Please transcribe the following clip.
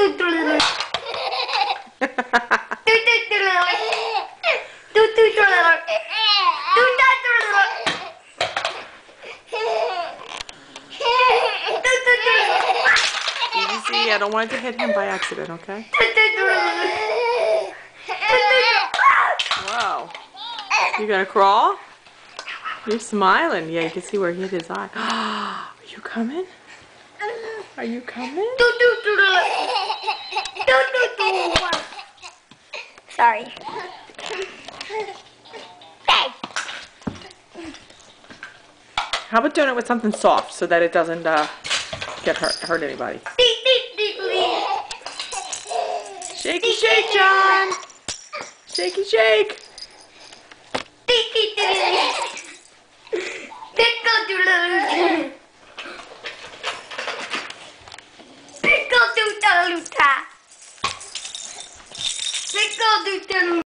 Easy, I don't want it to hit him by accident, okay? Whoa. You gonna crawl? You're smiling. Yeah, you can see where he hit his eye. Are you coming? Are you coming? Sorry. How about doing it with something soft so that it doesn't get hurt anybody? Shaky shake, John! Shaky shake! Pickle